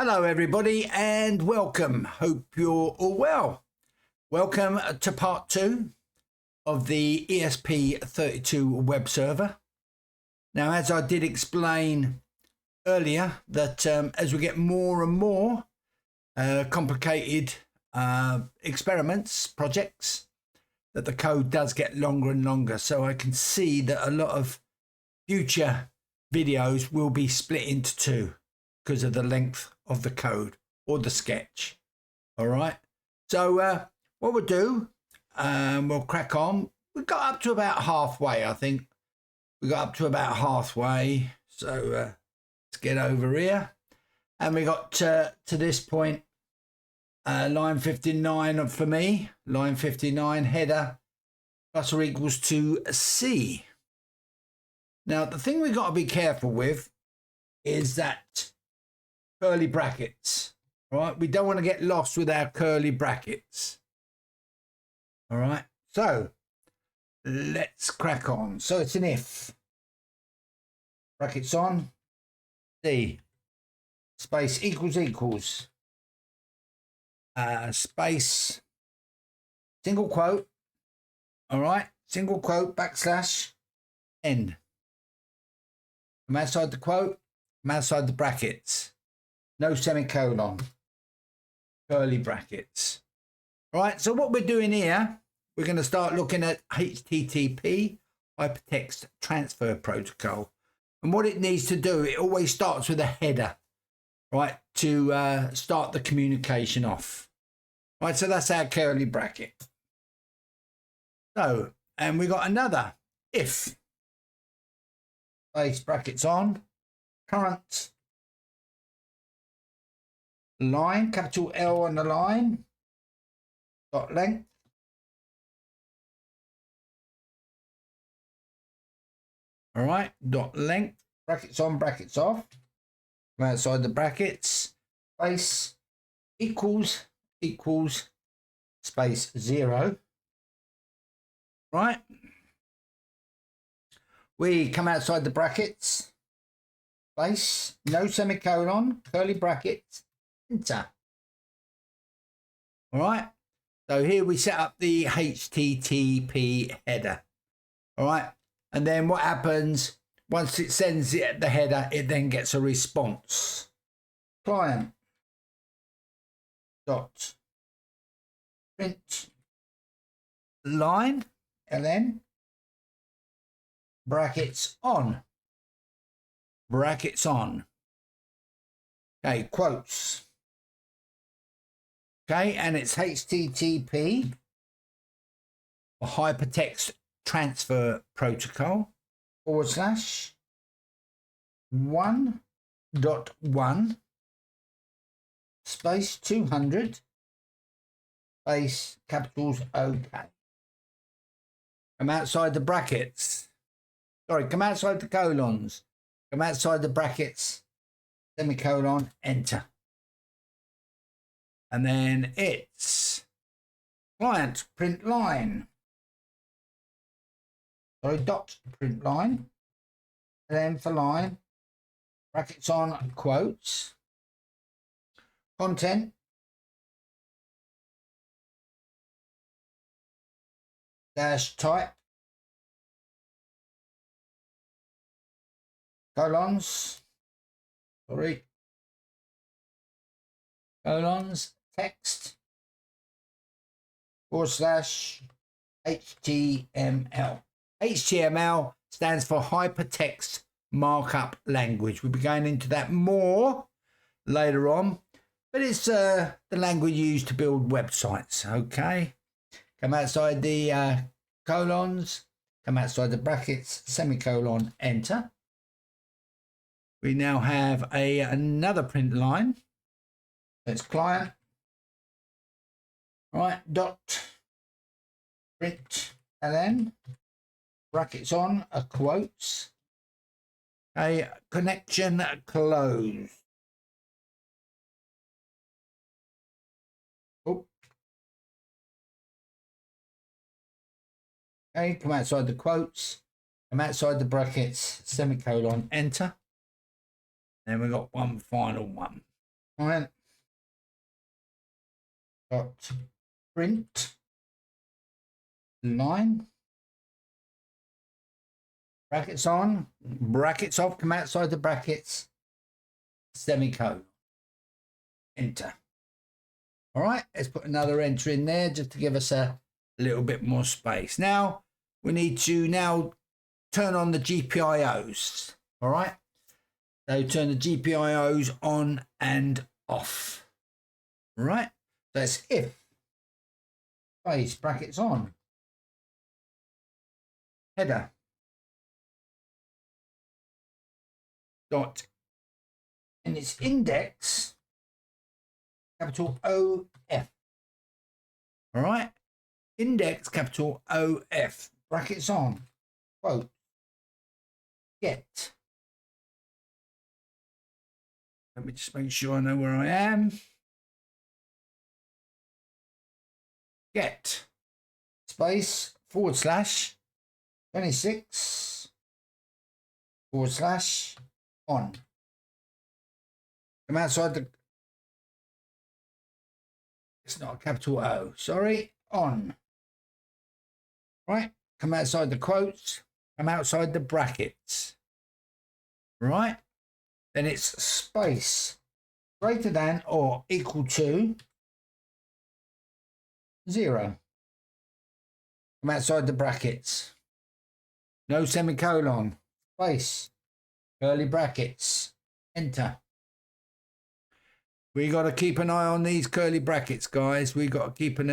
Hello everybody and welcome. Hope you're all well. Welcome to part 2 of the ESP32 web server. Now, as I did explain earlier, that as we get more and more complicated experiments, projects, that the code does get longer and longer. So I can see that a lot of future videos will be split into two because of the length of the code or the sketch. All right, so what we'll do, we'll crack on. We got up to about halfway. I think we got up to about halfway, so let's get over here, and we got to this point, line 59 for me, line 59, header plus or equals to C. Now the thing we got to be careful with is that curly brackets. All right, we don't want to get lost with our curly brackets. All right, so let's crack on. So it's an if, brackets on, D, space equals, space, single quote, all right, single quote, backslash, end. From outside the quote, from outside the brackets. No semicolon, curly brackets. Right, so what we're doing here, we're going to start looking at HTTP, Hyper Text Transfer Protocol. And what it needs to do, it always starts with a header, right, to start the communication off. Right, so that's our curly bracket. So, and we got another if, space brackets on, current line, capital L on the line, dot length, all right, dot length, brackets on, brackets off, from outside the brackets, space equals, space 0, right? We come outside the brackets, space, no semicolon, curly brackets, enter. All right, so here we set up the HTTP header. All right, and then what happens once it sends it the header, it then gets a response. Client dot print line ln brackets on, okay, quotes. Okay, and it's HTTP, or Hypertext Transfer Protocol, / 1.1 space 200 space capitals OK. Come outside the brackets. Sorry, come outside the colons. Come outside the brackets, semicolon, enter. And then it's client print line. Sorry, dot print line. And then for line, brackets on, quotes. Content. Dash type. Colons. Sorry. Colons. Text / HTML. HTML stands for Hyper Text Markup Language. We'll be going into that more later on, but it's the language used to build websites. Okay, come outside the colons, come outside the brackets, semicolon, enter. We now have another print line. It's client. Right, dot print ln brackets on, quotes, a connection closed. Oh. Okay, come outside the quotes, come outside the brackets, semicolon, enter. Then we got one final one. line dot print line, brackets on, brackets off, come outside the brackets, semicolon, enter. All right, let's put another enter in there just to give us a little bit more space. Now we need to turn on the GPIOs. All right, so turn the GPIOs on and off. All right, that's if space brackets on, header dot, and its index capital OF. All right, index capital OF, brackets on, quote, get. Let me just make sure I know where I am. Get space / 26 / on. Come outside the, it's not a capital O, sorry, on. Right, come outside the quotes, come outside the brackets. Right, then it's space greater than or equal to 0. Come outside the brackets. No semicolon. Space. Curly brackets. Enter. We got to keep an eye on these curly brackets, guys. We got to keep an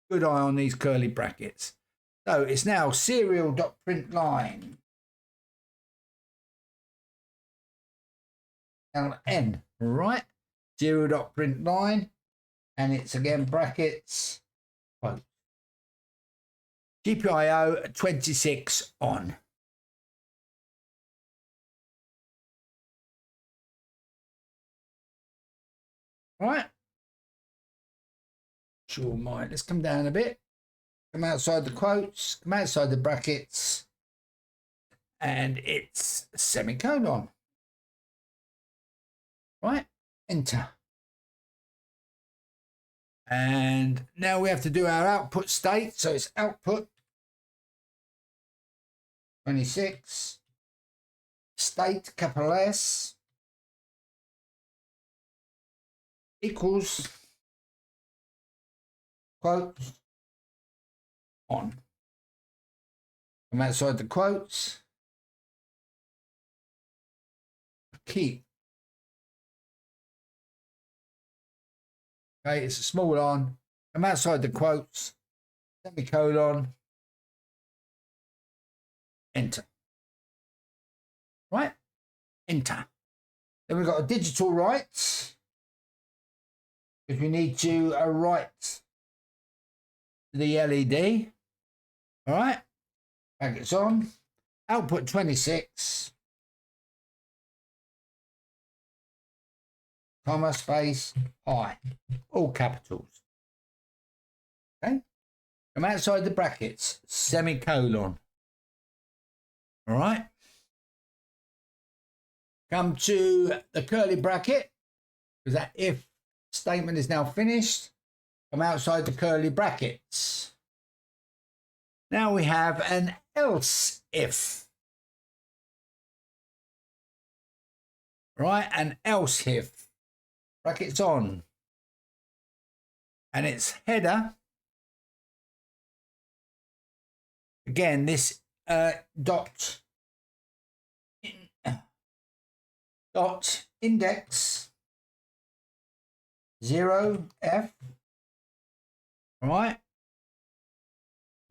good eye on these curly brackets. So it's now serial.println ln, right? Serial.println, and it's again brackets, quote, GPIO 26 on. Right. Sure, mine. Let's come down a bit. Come outside the quotes, come outside the brackets, and it's semicolon. Right, enter. And now we have to do our output state. So it's output 26, state capital S, equals, quotes, on. Come outside the quotes, keep. Okay, it's a small on. Come outside the quotes, semicolon, enter. Right, enter. Then we've got a digital write, because we need to write the LED. All right, brackets on, output 26, comma, space, I, all capitals. Okay, come outside the brackets, semicolon. All right, come to the curly bracket, because that if statement is now finished. Come outside the curly brackets. Now we have an else if. Right, an else if. Brackets on. And it's header. Again, this dot index 0f, all right,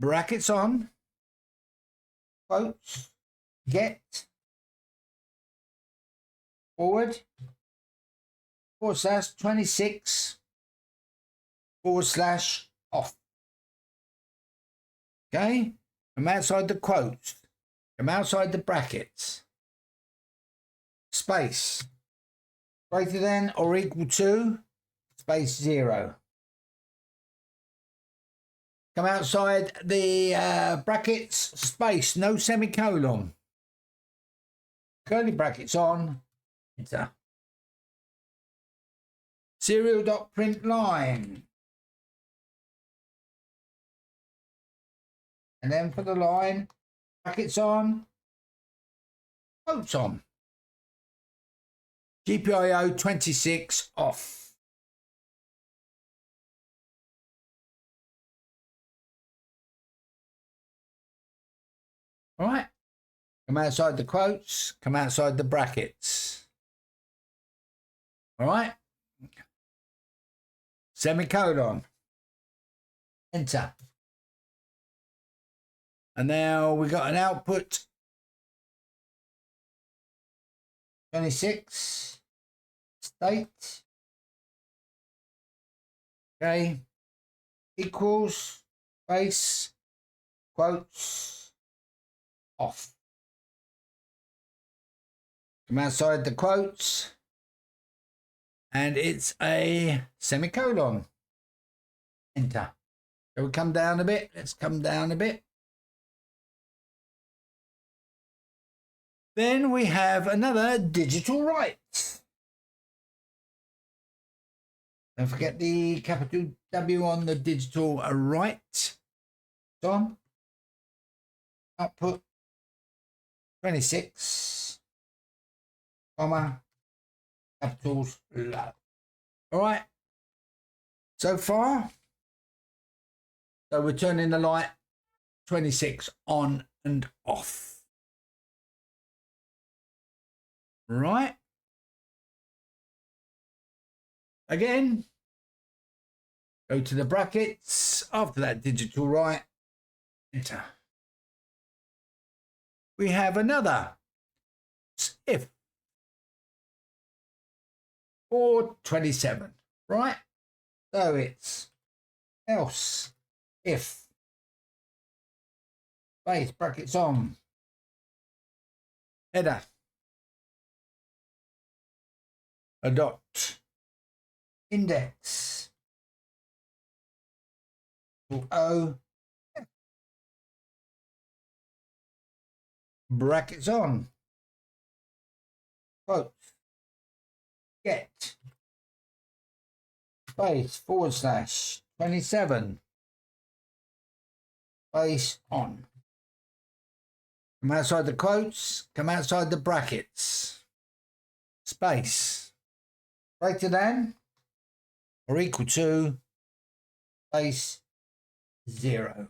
brackets on, quotes, get, forward, / 26 / off. Okay, come outside the quotes, come outside the brackets, space, greater than or equal to, space 0. Come outside the brackets, space, no semicolon. Curly brackets on, enter. Serial.print line. And then for the line, brackets on, quotes on. GPIO 26 off. All right. Come outside the quotes, come outside the brackets. All right. Semicolon. Enter. And now we got an output 26 state. Okay. Equals space quotes off. Come outside the quotes and it's a semicolon. Enter. So we come down a bit. Let's come down a bit. Then we have another digital write. Don't forget the capital W on the digital write. On. Output 26, comma, capitals low. All right. So far, so we're turning the light 26 on and off. Right. Again, go to the brackets. After that digital write, enter. We have another if for 27, right? So it's else if space brackets on header a dot index O brackets on quote get space / 27 space on. Come outside the quotes, come outside the brackets, space greater than or equal to space 0.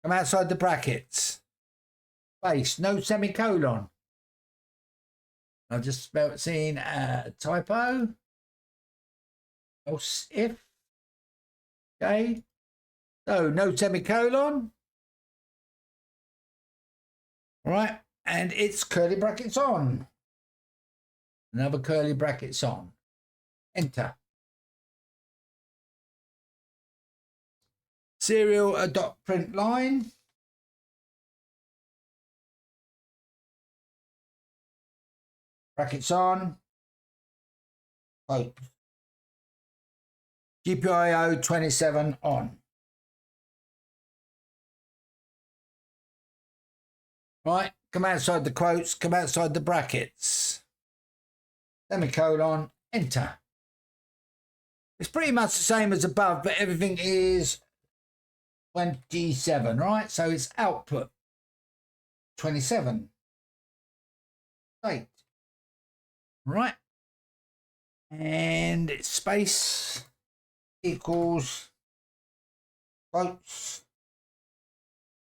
Come outside the brackets, space, no semicolon. I've just seen a typo. Else if. Okay. So no semicolon. All right. And it's curly brackets on. Another curly brackets on. Enter. Serial dot print line. Brackets on. Quote. GPIO 27 on. Right, come outside the quotes, come outside the brackets. Semicolon, enter. It's pretty much the same as above, but everything is 27, right? So it's output 27. State. Right. And it's space equals quotes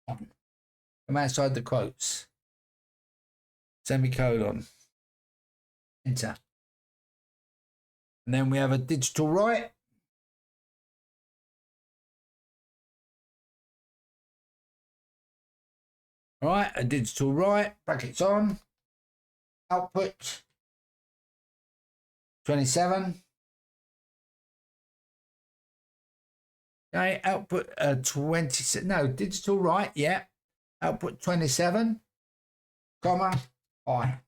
on. Come outside the quotes. Semicolon. Enter. And then we have a digital write. All right, a digital write, brackets on. Output 27. Okay, output 26. No, digital write, yeah. Output 27, comma, I.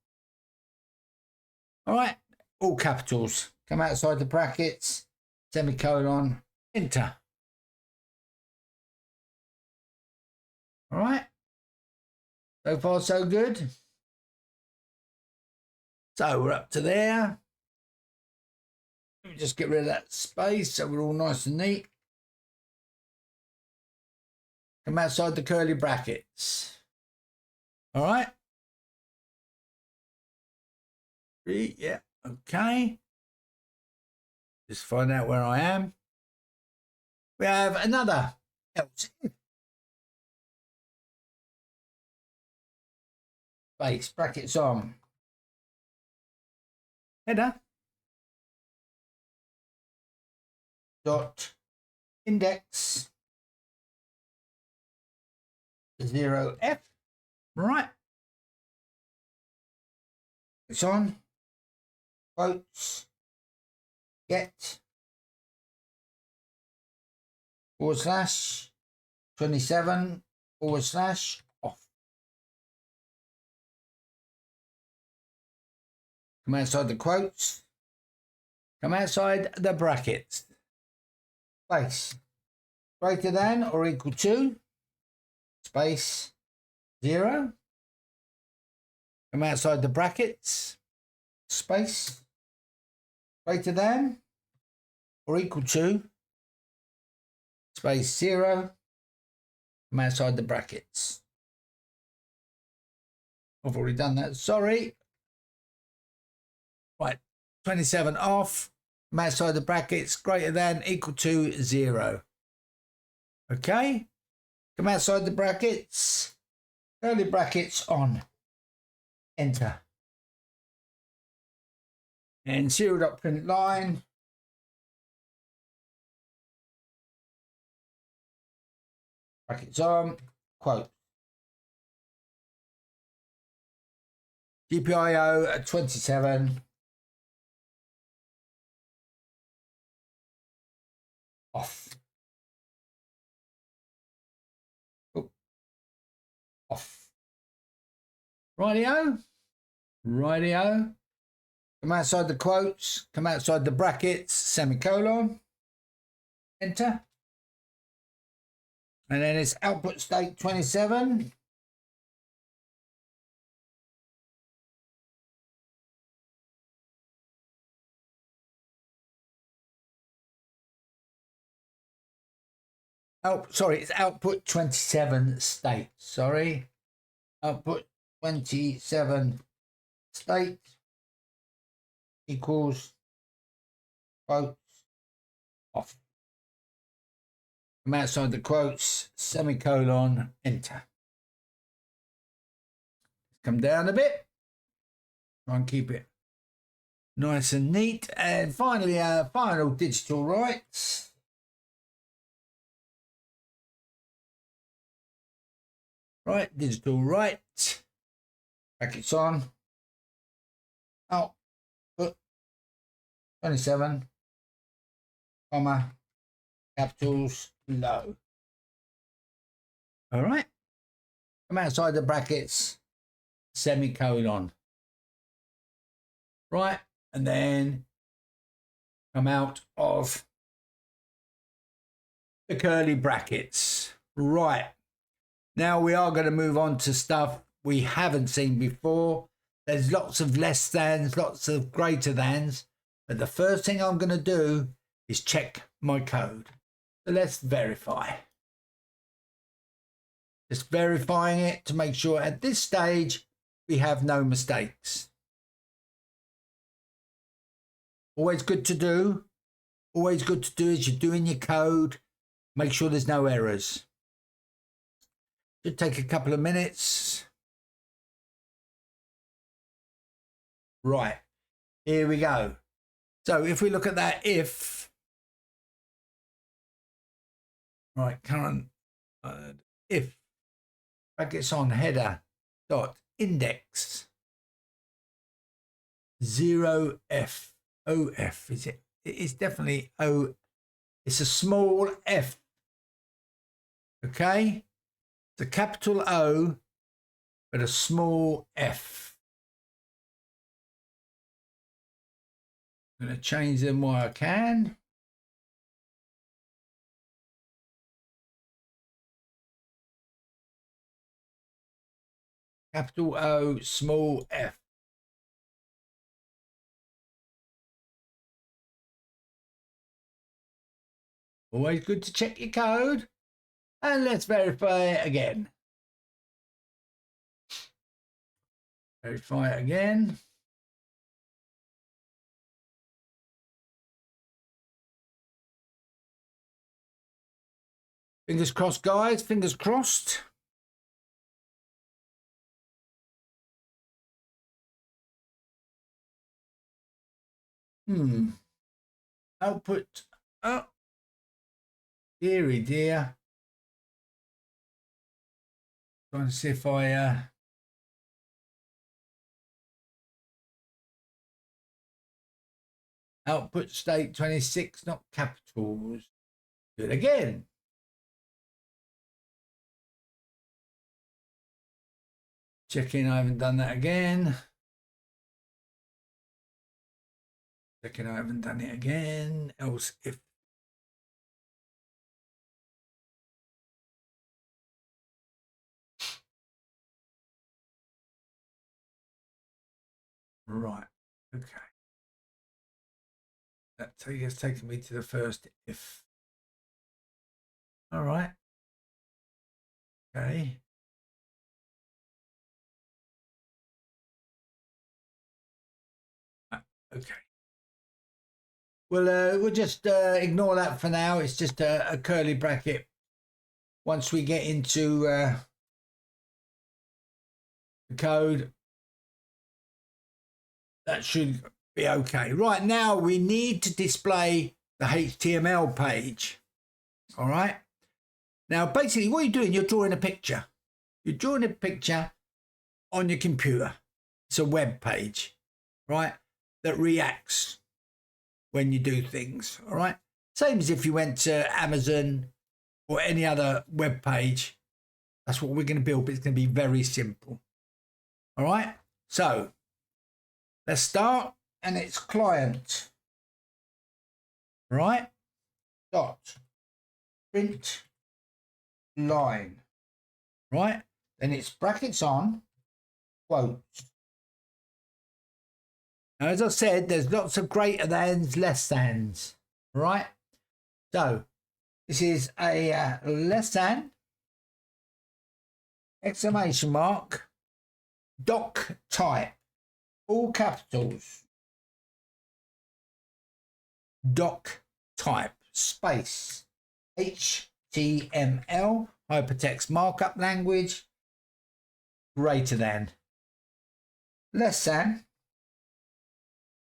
All right, all capitals. Come outside the brackets, semicolon, enter. All right. So far, so good. So we're up to there. Let me just get rid of that space so we're all nice and neat. Come outside the curly brackets. All right. 3, yeah, okay. Just find out where I am. We have another else if. Space, brackets on. Header. Dot index 0f. Right. It's on. Quotes. Get. /27 /off. Come outside the quotes. Come outside the brackets. Space. Greater than or equal to. Space 0. Come outside the brackets. Space. Greater than or equal to. Space 0. Come outside the brackets. I've already done that. Sorry. Right. 27 off. Come outside the brackets. Greater than equal to 0. Okay. Come outside the brackets. Curly brackets on. Enter. And serial.print line. Brackets on. Quote. GPIO at 27. Off. Oh. Off. Rightio. Rightio. Come outside the quotes. Come outside the brackets. Semicolon. Enter. And then it's output state 27. Oh, sorry, it's output 27 state. Sorry. Output 27 state equals quotes off. Come outside the quotes, semicolon, enter. Come down a bit. Try and keep it nice and neat. And finally, our final digital rights. Right, digital right. Brackets on. Output 27, comma, capitals low. All right. Come outside the brackets, semicolon. Right, and then come out of the curly brackets. Right. Now we are going to move on to stuff we haven't seen before. There's lots of less thans, lots of greater thans. But the first thing I'm going to do is check my code. So let's verify. Just verifying it to make sure at this stage we have no mistakes. Always good to do. Always good to do as you're doing your code. Make sure there's no errors. Should take a couple of minutes. Right, here we go. So if we look at that if, right, current if brackets on header dot index 0f OF, is it? It is definitely O. It's a small f. Okay, it's a capital O, but a small f. I'm going to change them while I can. Capital O, small f. Always good to check your code. And let's verify it again. Verify it again. Fingers crossed, guys. Fingers crossed. Output. Oh, dearie dear. Trying to see if I output state 26, not capitals. Do it again. Checking I haven't done that again. Checking I haven't done it again. Else if. Right. Okay. That has taken me to the first if. All right. Okay. Okay. We'll just ignore that for now. It's just a curly bracket. Once we get into the code, that should be okay. Right now, we need to display the HTML page. All right. Now, basically, what you're doing, you're drawing a picture. You're drawing a picture on your computer. It's a web page, right, that reacts when you do things. All right. Same as if you went to Amazon or any other web page. That's what we're going to build, but it's going to be very simple. All right. So let's start, and it's client, right? Dot print line, right? Then it's brackets on, quotes. Now, as I said, there's lots of greater thans, less thans, right? So this is a less than, exclamation mark, doc type, all capitals, doc type, space, HTML, Hyper Text Markup Language, greater than, less than,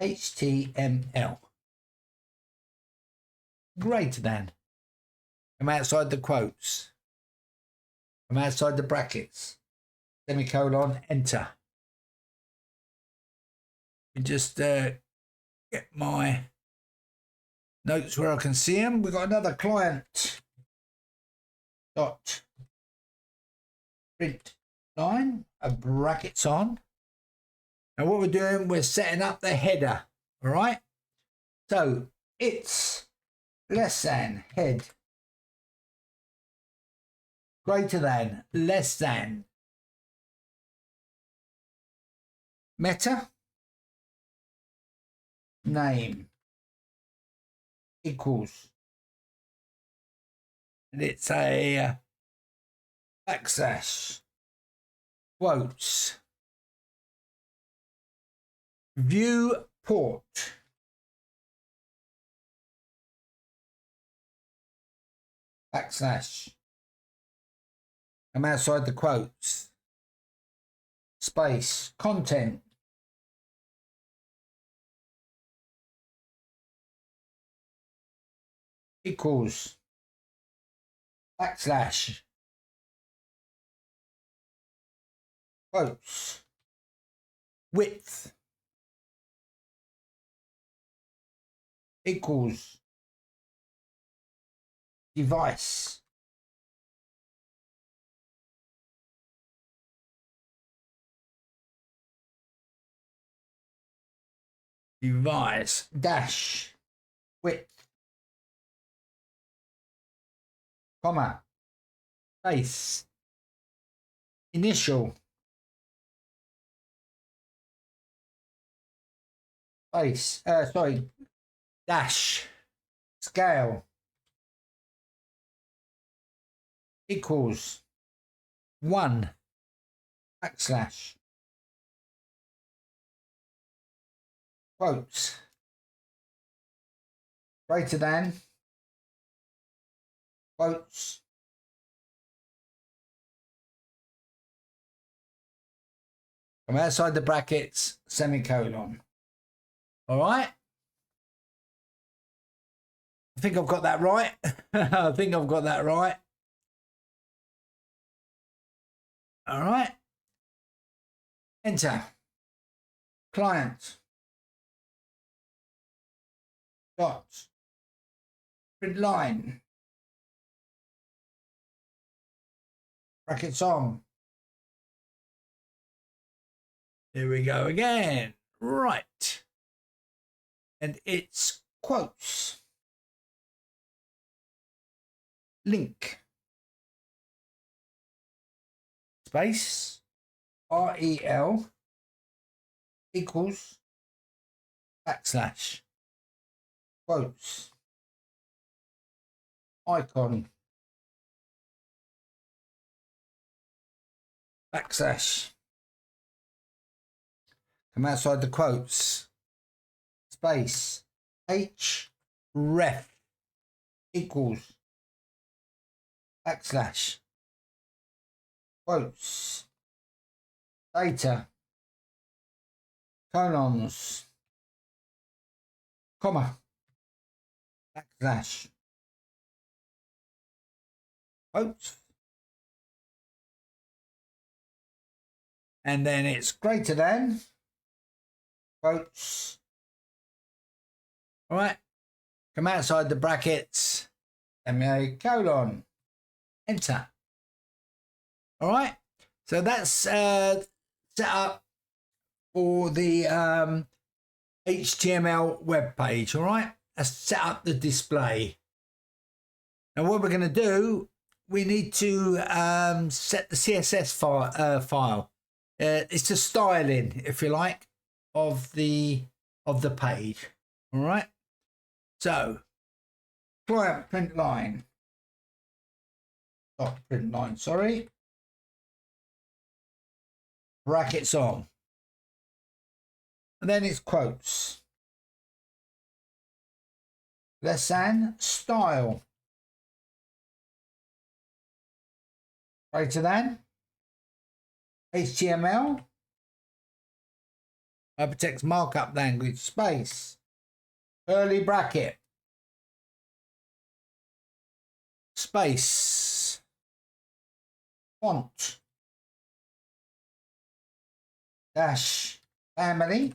HTML, greater than. Come outside the quotes, come outside the brackets, semicolon, enter. You just get my notes where I can see them. We've got another client dot print line, a brackets on. And what we're doing, we're setting up the header. All right. So it's less than head, greater than, less than, meta, name, equals, and it's a backslash, quotes, view port, backslash, come outside the quotes, space, content, equals, backslash, quotes, width, equals, device, device, dash, width, comma, space, initial, space, dash, scale, equals 1 backslash quotes greater than quotes from outside the brackets, semicolon. All right. I think I've got that right. I think I've got that right. All right. Enter. Client. Dot. Print line. Brackets on. Here we go again. Right. And it's quotes. Link. Space. REL equals backslash. Quotes. Icon. Backslash. Come outside the quotes. Space. href equals backslash. Quotes. Data. Colons. Comma. Backslash. Quotes. And then it's greater than quotes. All right. Come outside the brackets. Semicolon. Enter. All right. So that's set up for the HTML web page. All right. Let's set up the display. Now what we're going to do, we need to set the CSS file. It's the styling, if you like, of the page. All right. So client print line. Dot print line. Sorry. Brackets on. And then it's quotes. Less than style. Greater than HTML. Hyper Text Markup Language. Space. Curly bracket. Space. Font. Dash family.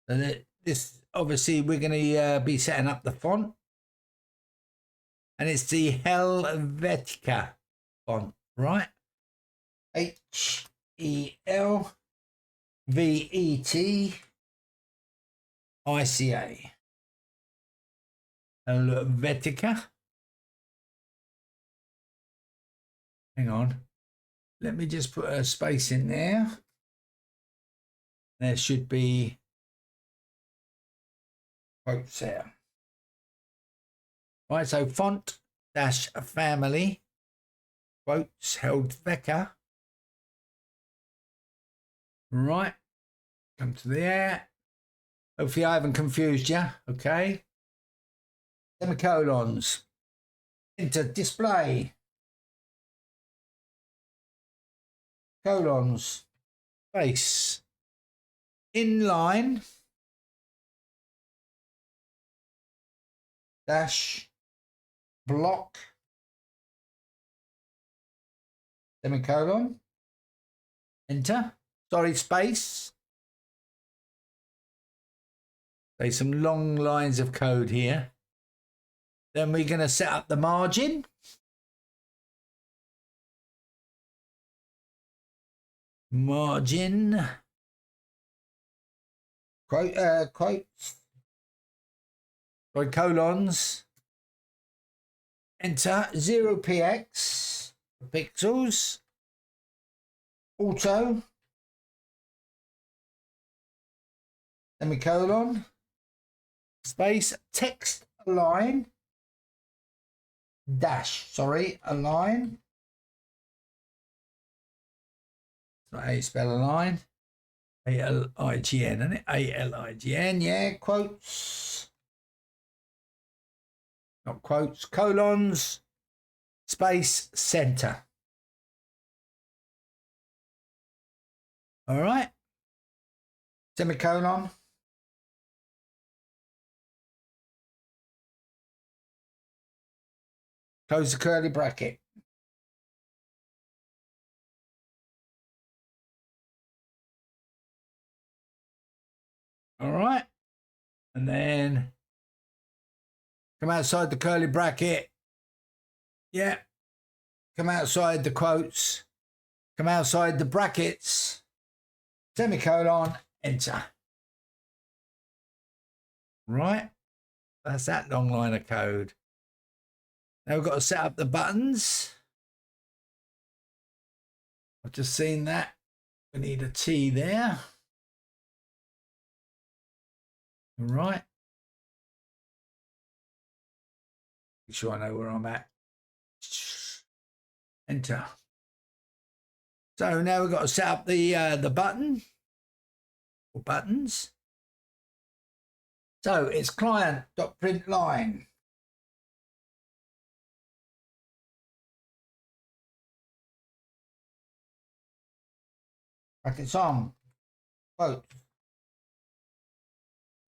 So this obviously we're going to be setting up the font, and it's the Helvetica font, right? HELVETICA. Helvetica. Hang on. Let me just put a space in there. There should be quotes there. Right, so font dash family quotes Helvetica. Right, come to there. Hopefully I haven't confused you. Okay. Semicolons. Enter display. Colons. Space. Inline. Dash. Block. Semicolon. Enter. Sorry, space. There's some long lines of code here. Then we're going to set up the margin. Margin. Quotes. Sorry, colons. Enter 0px pixels. Auto. Semicolon. Space. Text line. dash, sorry, align. That's not how you spell align. A-L-I-G-N, isn't it? A-L-I-G-N, yeah, quotes. Not quotes, colons, space, center. All right. Semicolon. Close the curly bracket. All right. And then come outside the curly bracket. Yeah. Come outside the quotes. Come outside the brackets. Semicolon, enter. Right. That's that long line of code. Now we've got to set up the buttons. I've just seen that. We need a T there. All right. Make sure I know where I'm at. Enter. So now we've got to set up the button or buttons. So it's client.println. Brackets on. Quote.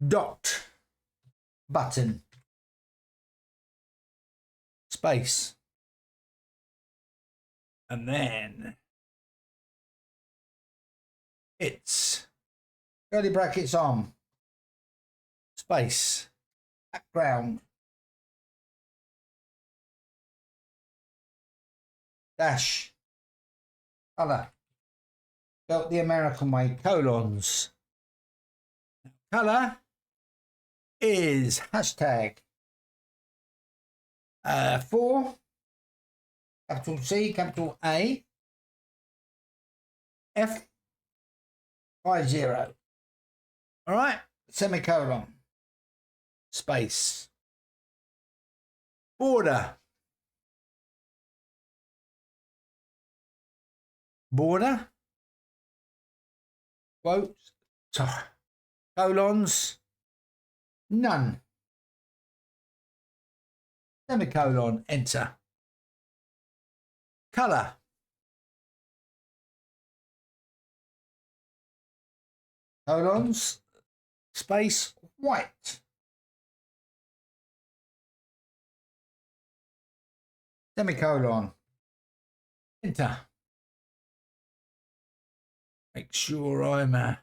Dot. Button. Space. And then it's curly brackets on. Space. Background. Dash. Color. Spelt the American way, colons. Color is hashtag 4, capital C, capital A, F 50. All right, semicolon, space, border, border, quotes, colons, none, semicolon, enter. Color, colons, space, white, semicolon, enter. Make sure I'm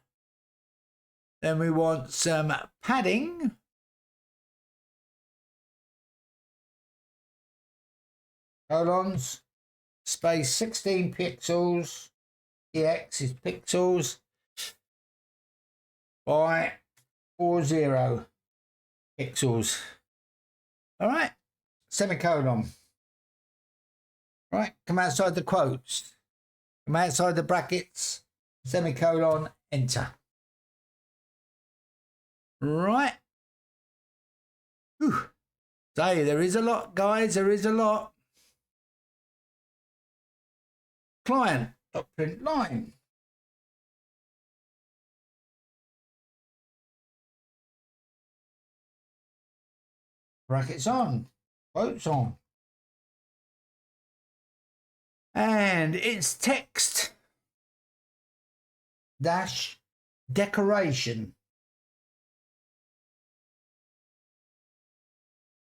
then we want some padding. Colons, space 16 pixels. PX is pixels by 40 pixels. All right, semicolon. Right, come outside the quotes. Come outside the brackets. Semicolon, enter. Right. Whew. So there is a lot, guys. There is a lot. Client.println. Brackets on. Quotes on. And it's text dash decoration.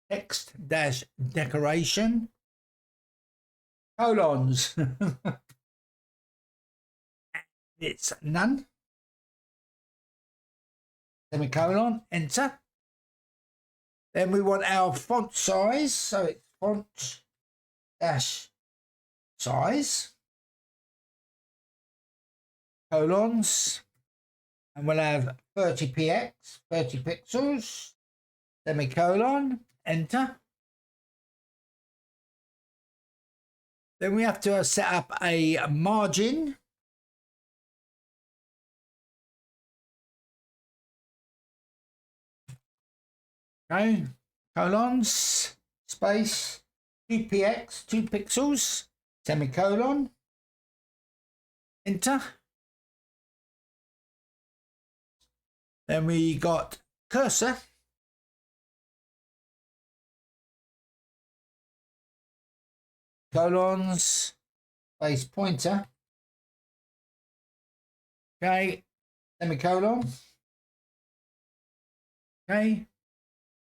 Text dash decoration. Colons. It's none. Semicolon, enter. Then we want our font size. So it's font dash size. Colons, and we'll have 30px, 30 pixels, semicolon, enter. Then we have to set up a margin. Okay, colons, space, 2px, 2 pixels, semicolon, enter. Then we got cursor, colons, space pointer, okay, semicolon, okay,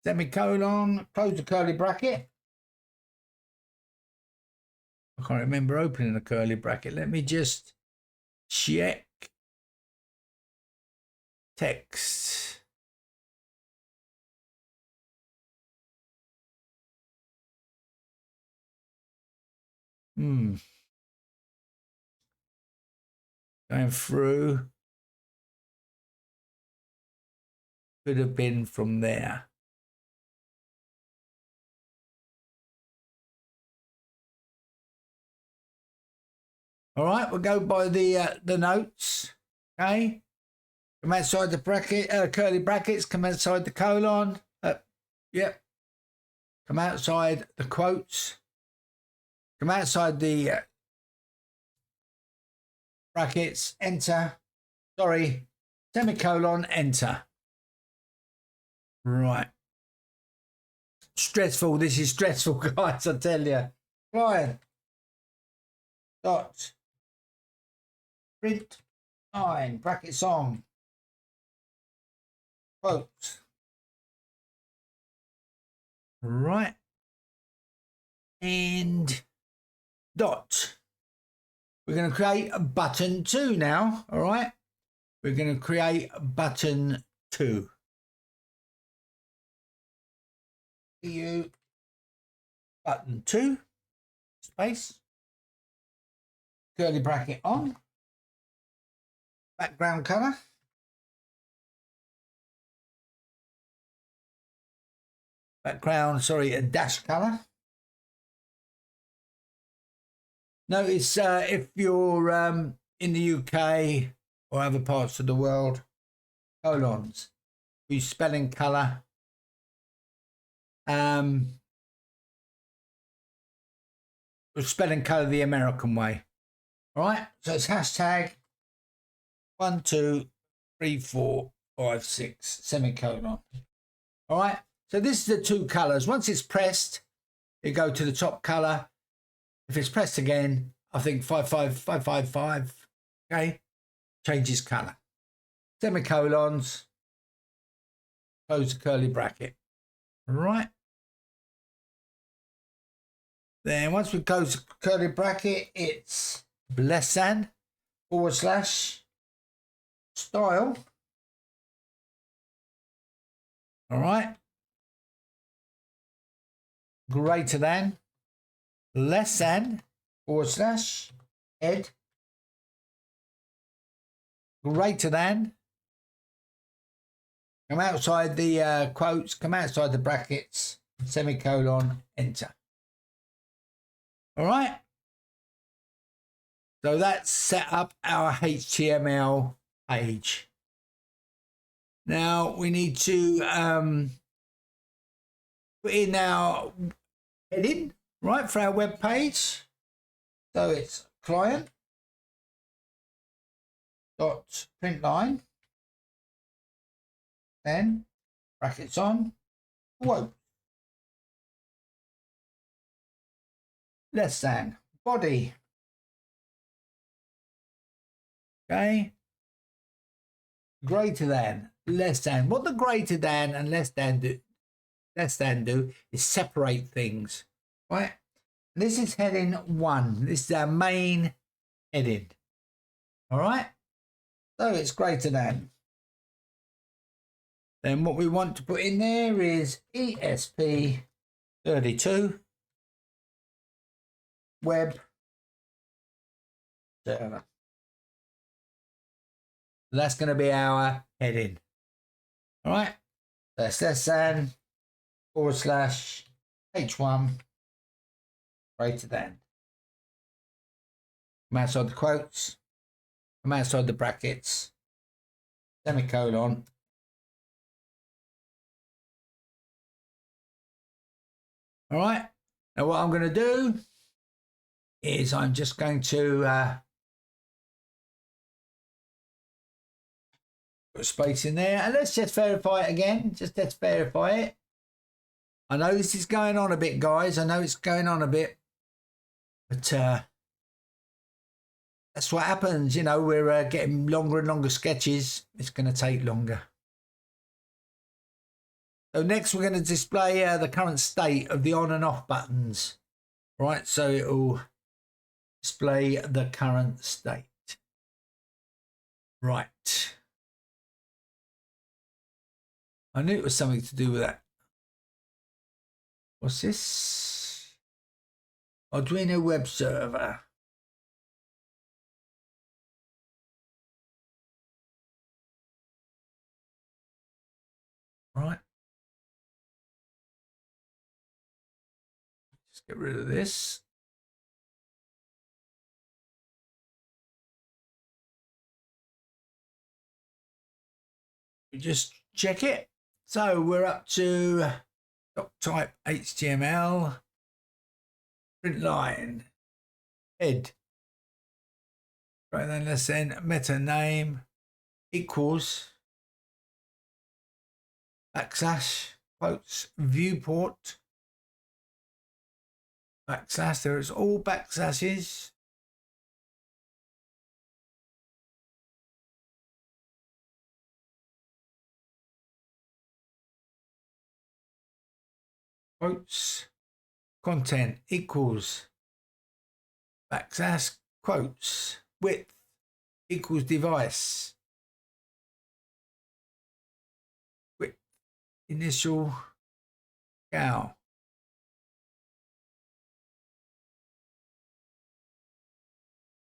semicolon, close the curly bracket. I can't remember opening a curly bracket. Let me just check. Text. Going through. Could have been from there. All right, we'll go by the notes. Okay. Come outside the bracket, curly brackets, come outside the colon. Yep. Come outside the quotes. Come outside the brackets, enter. Sorry, semicolon, enter. Right. Stressful. This is stressful, guys, I tell you. Client. Dot. Print 9, brackets on. Quotes. Right. And dot. We're going to create a button 2 now. All right. We're going to create button 2. You button 2 space curly bracket on, background color, a dash color. Notice if you're in the UK or other parts of the world, colons, we spelling color. We're spelling color the American way. All right, so it's hashtag 1, 2, 3, 4, 5, 6, semicolon. All right, so this is the 2 colors. Once it's pressed, you go to the top color. If it's pressed again, I think 55555. Okay, changes color. Semicolons, close the curly bracket. All right. Then once we close the curly bracket, it's less than / style. All right. Greater than, less than / head. Greater than. Come outside the quotes, come outside the brackets, semicolon, enter. All right. So that's set up our HTML page. Now we need to put in our heading, right, for our web page. So it's client dot print line, then brackets on, quote, less than, body. Okay, greater than, less than. What the greater than and less than do is separate things, right? And this is heading 1. This is our main heading. All right, so it's greater than. Then what we want to put in there is ESP32 web server. That's going to be our heading. All right. That's less than / H1 greater than. Come outside the quotes. Come outside the brackets. Semicolon. All right. Now what I'm going to do is I'm just going to put a space in there, and let's just verify it again. Just let's verify it. I know this is going on a bit, guys. I know it's going on a bit, but that's what happens. You know, we're getting longer and longer sketches. It's going to take longer. So next we're going to display the current state of the on and off buttons. Right, so it will display the current state. Right. I knew it was something to do with that. What's this? Arduino web server. Right. Just get rid of this. We just check it. So we're up to doc type HTML, print line, head. Right, then let's send meta name equals backslash quotes viewport backslash. There is all backslashes. Quotes content equals backslash quotes width equals device width initial scale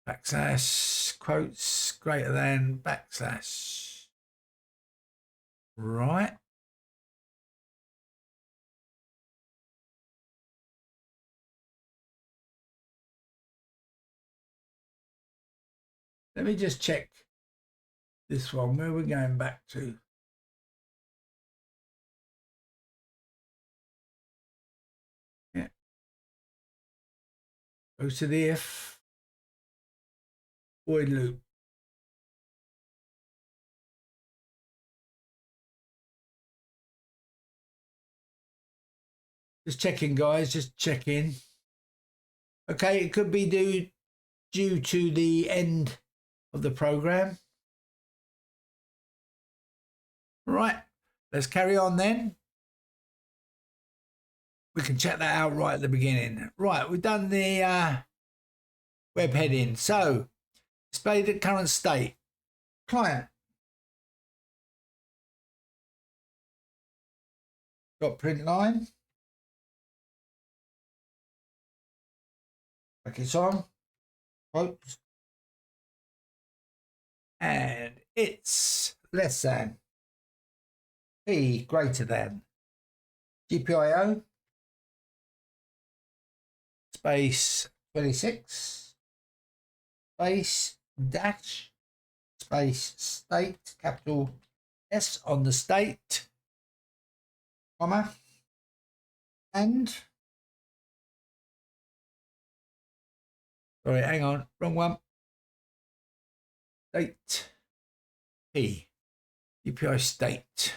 backslash quotes greater than backslash. Right. Let me just check this one. Where we're going back to? Yeah. Go to the if void loop. Just checking, guys. Just checking. Okay, it could be due to the end of the program. Right, let's carry on then. We can check that out right at the beginning. Right, we've done the web heading. So display the current state. Client. Got print line. Brackets on. Quotes. And it's less than p greater than GPIO space 26 space dash space state capital S on the state comma and sorry, hang on, wrong one. State P GPI state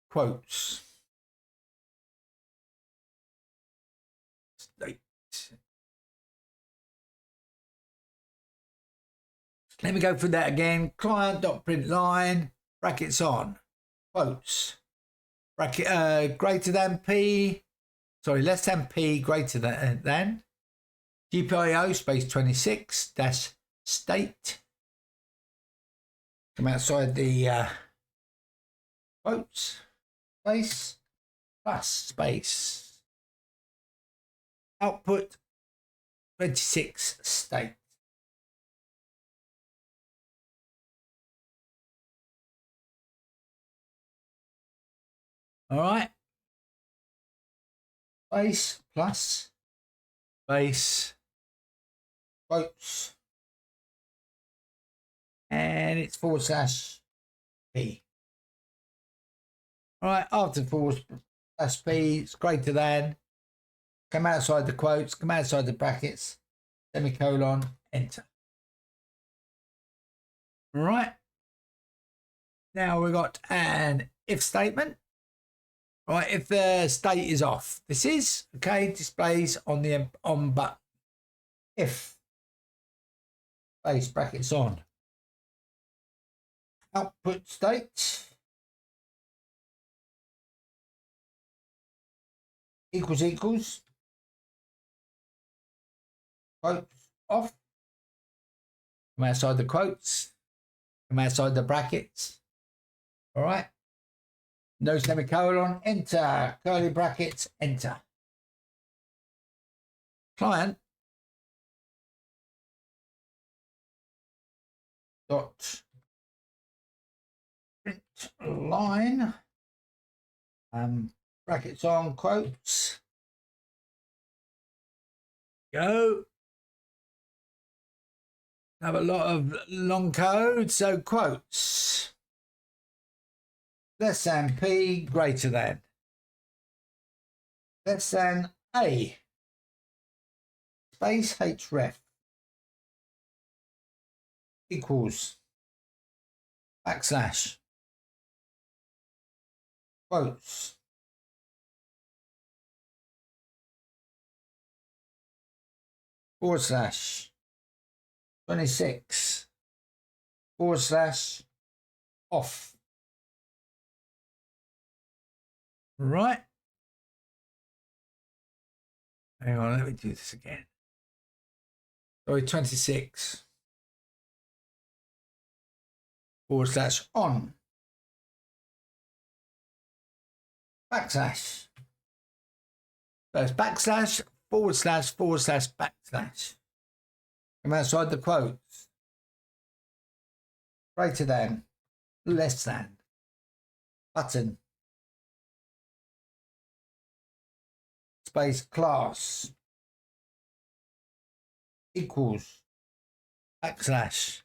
quotes state. Let me go through that again. Client.println brackets on quotes bracket greater than P, sorry, less than P greater than GPIO space 26 dash state. Come outside the quotes space plus space output 26 state. All right. Space plus space quotes and it's /P. All right, after dash P is greater than, come outside the quotes, come outside the brackets, semicolon, enter. All right. Now we've got an if statement. All right, if the state is off, this is, okay, displays on the on button. If space brackets on. Output state equals quotes off, come outside the quotes, come outside the brackets. All right, no semicolon, enter, curly brackets, enter. Client dot print line, brackets on, quotes, go. Have a lot of long code, so quotes less than P, greater than, less than A, space href equals backslash quotes forward slash 26 forward slash off. Right. Hang on, let me do this again. Sorry, 26 forward slash on. Backslash. So it's backslash, forward slash, backslash. Come outside the quotes. Greater than, less than, button, space class, equals, backslash,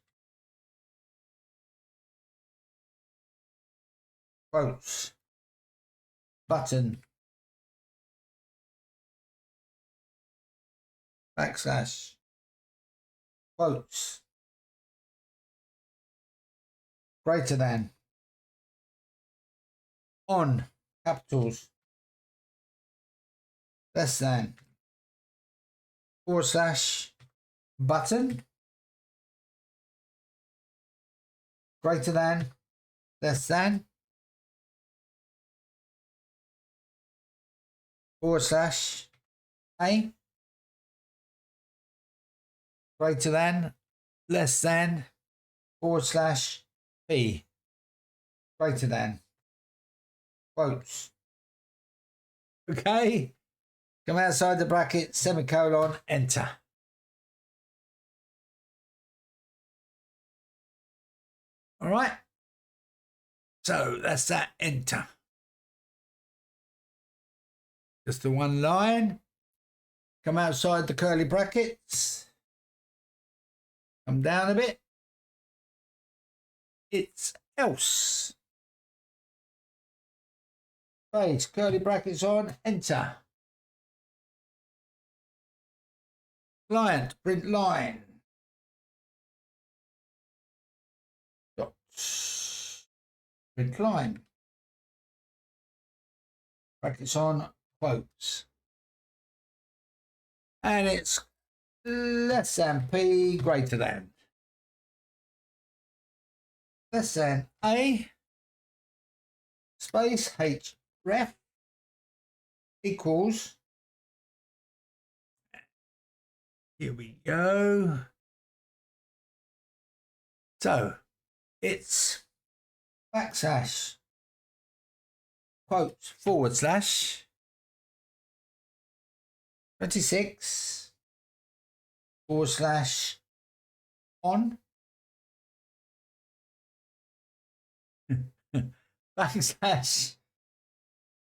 quotes, button, backslash, quotes, greater than, on, capitals, less than, forward slash, button, greater than, less than, forward slash, A, greater than, less than, forward slash, P, greater than, quotes. Okay, come outside the bracket, semicolon, enter. All right, so that's that, enter. Just the one line. Come outside the curly brackets. Come down a bit. It's else. Space, curly brackets on, enter. Client, print line. Dot. Print line. Brackets on, quotes. And it's less than P, greater than. Less than A, space href equals, here we go. So it's backslash quotes forward slash 26 forward slash on backslash,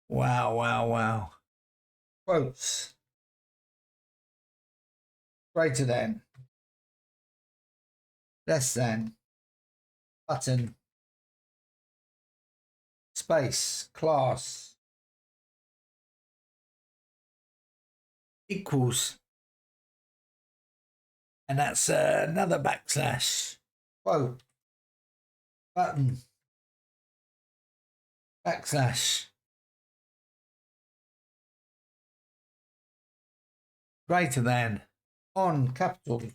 wow, quotes greater than, less than, button, space, class, equals, and that's another backslash, quote, button, backslash, greater than, on capitals,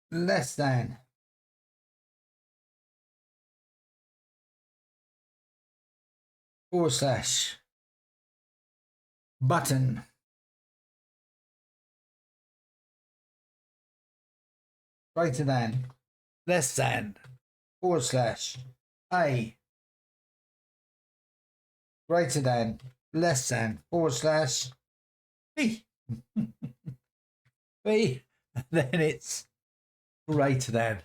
less than, forward slash, button, greater than, less than, forward slash, A, greater than, less than, forward slash, B. B, and then it's greater than.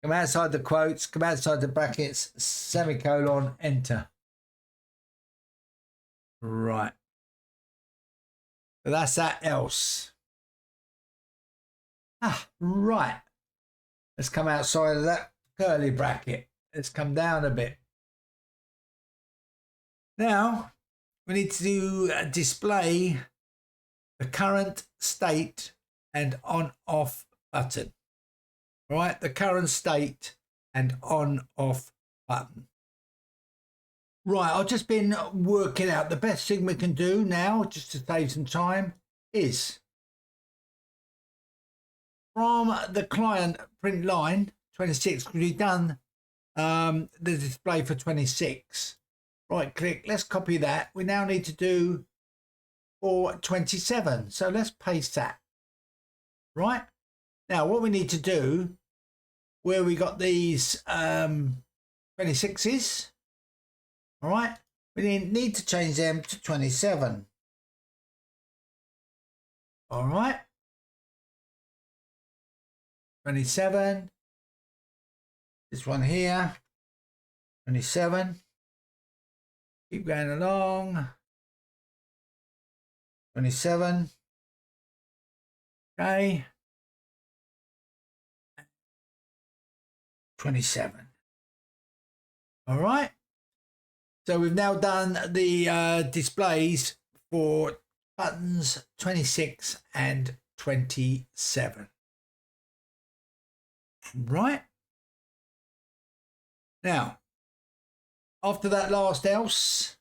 Come outside the quotes, come outside the brackets, semicolon, enter. Right. So that's that else. Right. Let's come outside of that curly bracket. Let's come down a bit. Now, we need to display the current state and on-off button. Right, the current state and on-off button. Right, I've just been working out the best thing we can do now, just to save some time, is from the client print line 26, because we've done the display for 26. Right click, let's copy that. We now need to do for 27. So let's paste that. Right. Now what we need to do, where we got these 26s, all right, we need to change them to 27. All right. 27. This one here. 27. Keep going along. 27. Okay. 27. All right. So we've now done the displays for buttons 26 and 27. Right. Now, after that last else,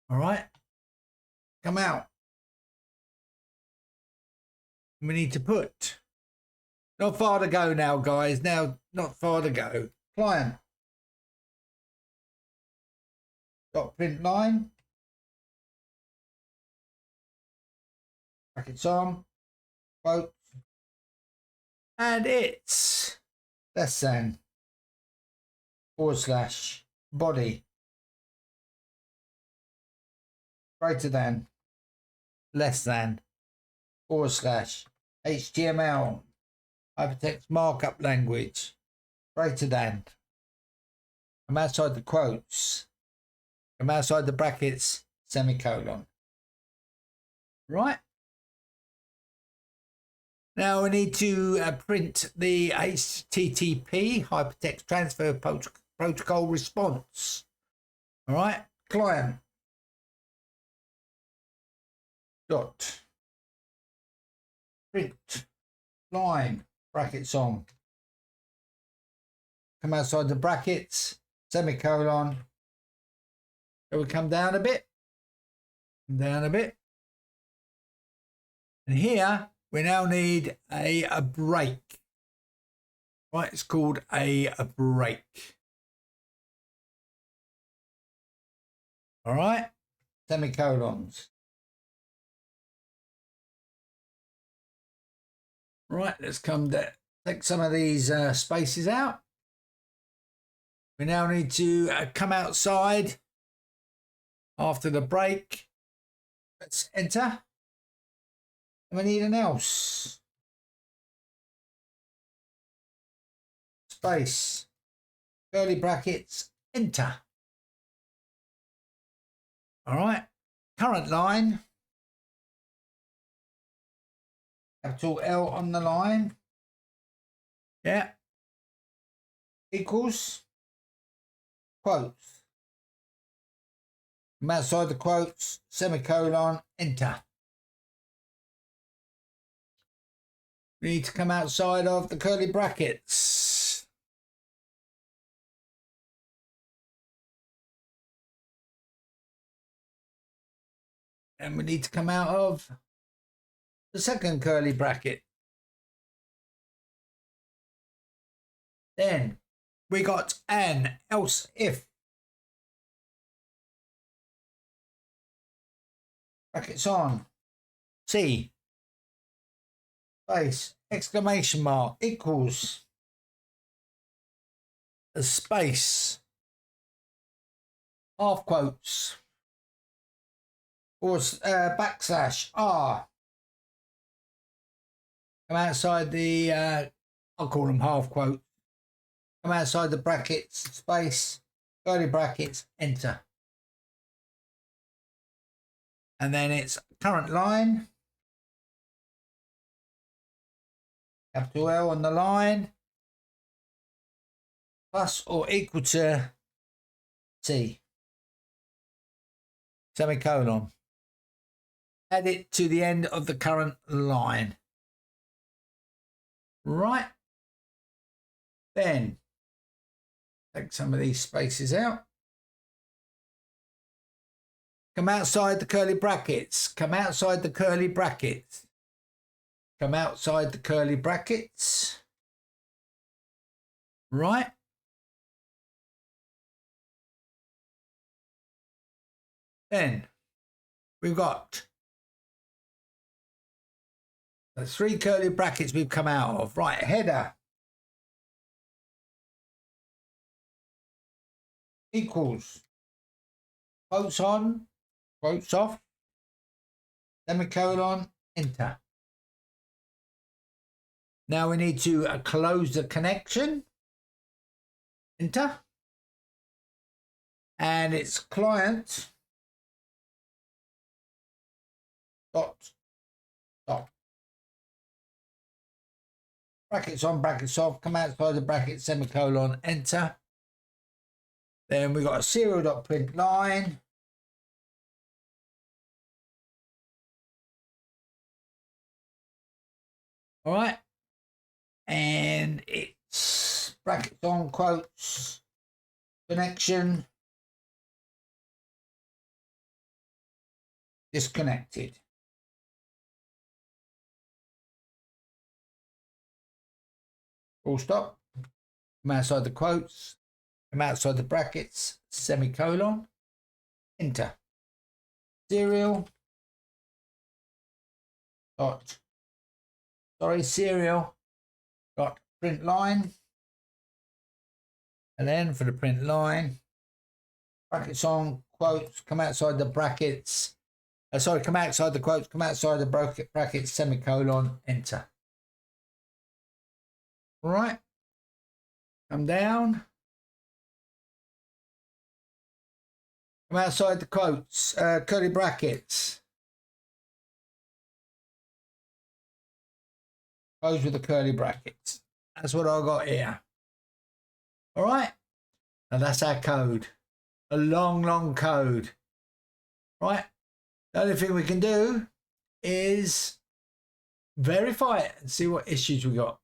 all right, come out. We need to put, not far to go now, guys. Now, not far to go. Client. Dot print line. Brackets on. Quote. And it's less than forward slash body greater than less than forward slash HTML Hyper Text Markup Language greater than. I'm outside the quotes. I'm outside the brackets, semicolon. Right. Now we need to print the HTTP Hypertext Transfer Protocol response. All right, client dot print line brackets on. Come outside the brackets, semicolon. So we come down a bit, down a bit, and here we now need a break. Right, it's called a break. All right, semicolons. Right, let's come down. Take some of these spaces out. We now need to come outside after the break. Let's enter. And we need an else. Space. Curly brackets. Enter. All right. Current line. Capital L on the line. Yeah. Equals. Quotes. Come outside the quotes, semicolon, enter. We need to come outside of the curly brackets. And we need to come out of the second curly bracket. Then we got an else if. Brackets on. C. Space. Exclamation mark equals. A space. Half quotes. Or backslash R. Come outside the, I'll call them half quotes. Come outside the brackets, space, curly brackets, enter. And then it's current line. Capital L on the line. Plus or equal to C. Semicolon. Add it to the end of the current line. Right. Then take some of these spaces out. Come outside the curly brackets. Come outside the curly brackets. Come outside the curly brackets. Right. Then we've got the 3 curly brackets we've come out of. Right, header equals quotes on, quotes off, semicolon, enter. Now we need to close the connection, enter, and it's client dot brackets on, brackets off, come outside the bracket, semicolon, enter. Then we got a serial.print line. All right. And it's brackets on, quotes, connection, disconnected. Full stop. Come outside the quotes. Come outside the brackets. Semicolon. Enter. Serial. Dot. Serial. Dot print line. And then for the print line, brackets on, quotes. Come outside the brackets. Come outside the quotes. Come outside the brackets. Semicolon. Enter. Right, come down, come outside the quotes, curly brackets, close with the curly brackets. That's what I got here. All right, now that's our code, a long code. Right, the only thing we can do is verify it and see what issues we got.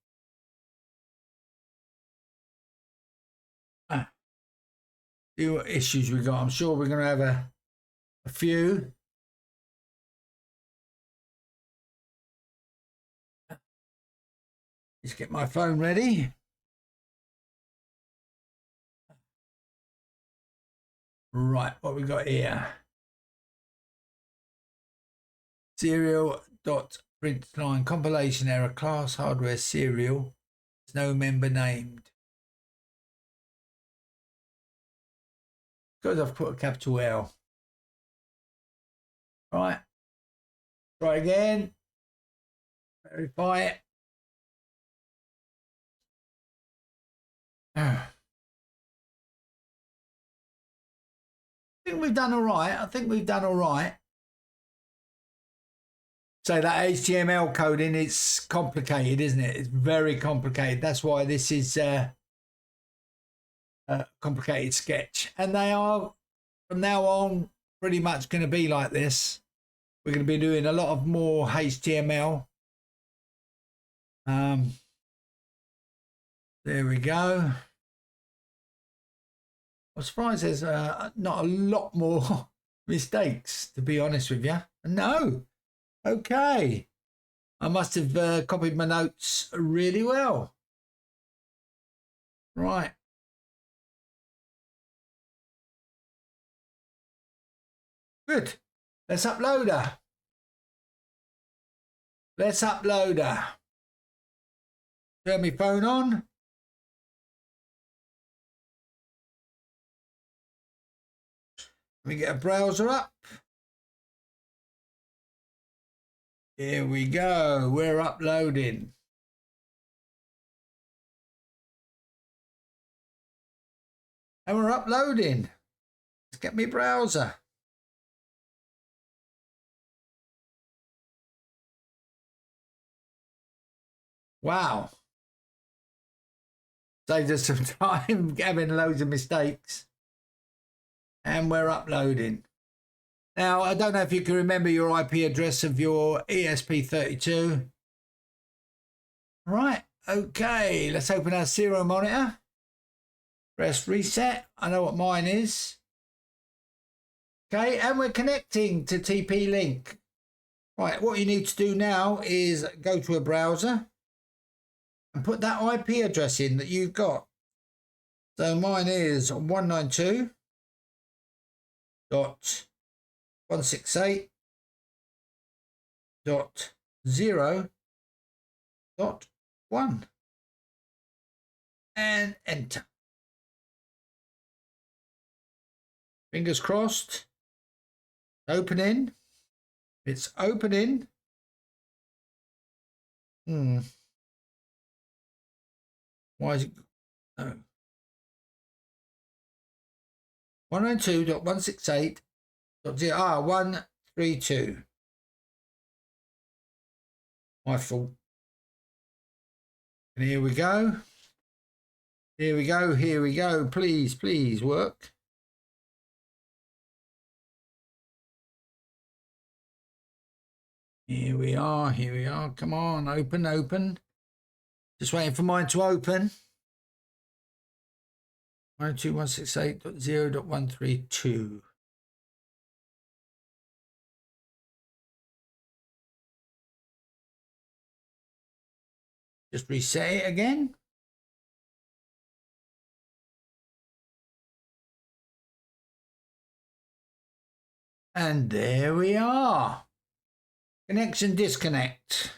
See what issues we got. I'm sure we're going to have a few. Let's get my phone ready. Right, what we got here? Serial.print line compilation error, class hardware serial. There's no member named. Because I've put a capital L. Right. Try again. Verify it. I think we've done all right. So that HTML coding is complicated, isn't it? It's very complicated. That's why this is a complicated sketch. And they are, from now on, pretty much going to be like this. We're going to be doing a lot of more HTML. There we go. I'm surprised there's not a lot more mistakes, to be honest with you. No. Okay. I must have copied my notes really well. Right. Good. Let's upload her. Let's upload her. Turn my phone on. Let me get a browser up. Here we go. We're uploading. And we're uploading. Let's get me browser. Wow. Saved us some time having loads of mistakes. And we're uploading. Now, I don't know if you can remember your IP address of your ESP32. Right, okay, let's open our serial monitor. Press reset. I know what mine is. Okay, and we're connecting to TP-Link. Right, what you need to do now is go to a browser and put that IP address in that you've got. So mine is 192.168.0.1 and enter. Fingers crossed. Opening. It's opening. Why is it? No. 192.168.0.132. My fault. And here we go. Here we go. Here we go. Please, please work. Here we are. Here we are. Come on. Open, open. Just waiting for mine to open. 192.168.0.132. Just reset it again. And there we are. Connection disconnect.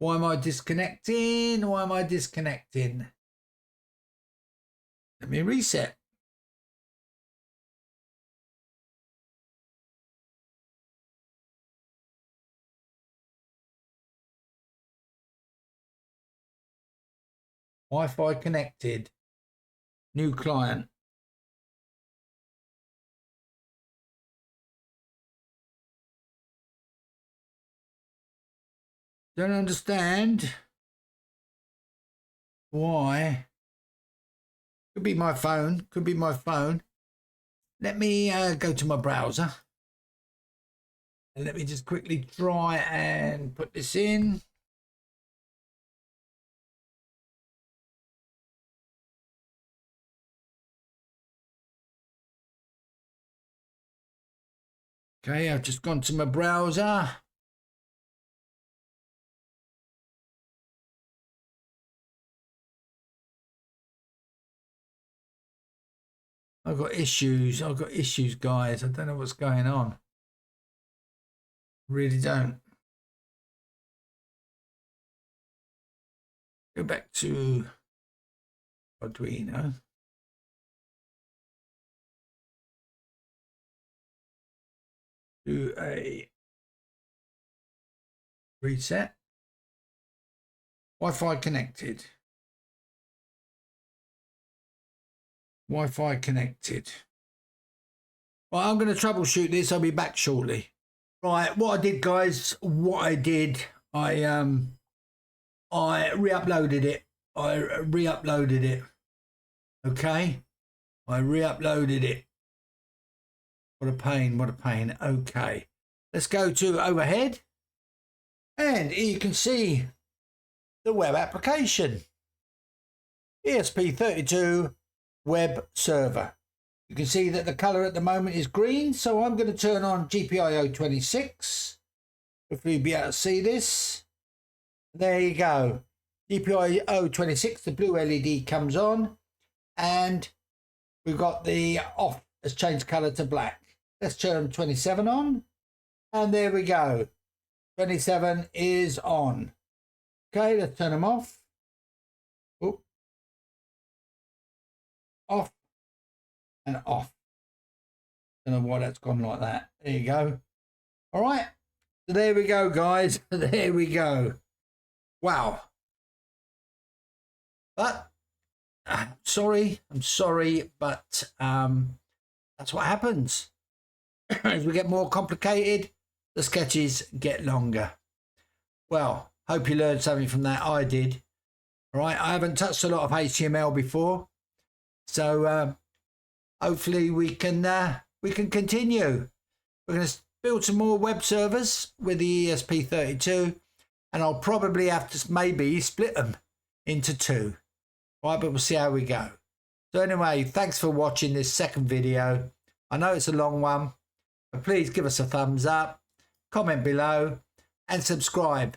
Why am I disconnecting? Why am I disconnecting? Let me reset. Wi-Fi connected. New client. Don't understand why. Could be my phone. Could be my phone. Let me go to my browser. And let me just quickly try and put this in. Okay, I've just gone to my browser. I've got issues, guys. I don't know what's going on. Really don't. Go back to Arduino. Do a reset. Wi-Fi connected. Wi-Fi connected. Well, I'm going to troubleshoot this. I'll be back shortly. Right, what I did, guys, I re-uploaded it I re-uploaded it. Okay, I re-uploaded it. What a pain, what a pain. Okay, let's go to overhead. And here you can see the web application. ESP32 web server. You can see that the color at the moment is green, so I'm going to turn on GPIO 26. Hopefully you'll be able to see this. There you go. GPIO 26, the blue LED comes on, and we've got the off has changed color to black. Let's turn 27 on, and there we go. 27 is on. Okay, let's turn them off. Oop. Off and off. Don't know why that's gone like that. There you go. All right. So there we go, guys. There we go. Wow. But I'm sorry, but that's what happens. As we get more complicated, the sketches get longer. Well, hope you learned something from that. I did. All right, I haven't touched a lot of HTML before, so hopefully we can continue. We're going to build some more web servers with the ESP32, and I'll probably have to maybe split them into two. Right, but we'll see how we go. So anyway, thanks for watching this second video. I know it's a long one, but please give us a thumbs up, comment below, and subscribe.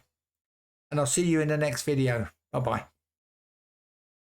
And I'll see you in the next video. Bye-bye.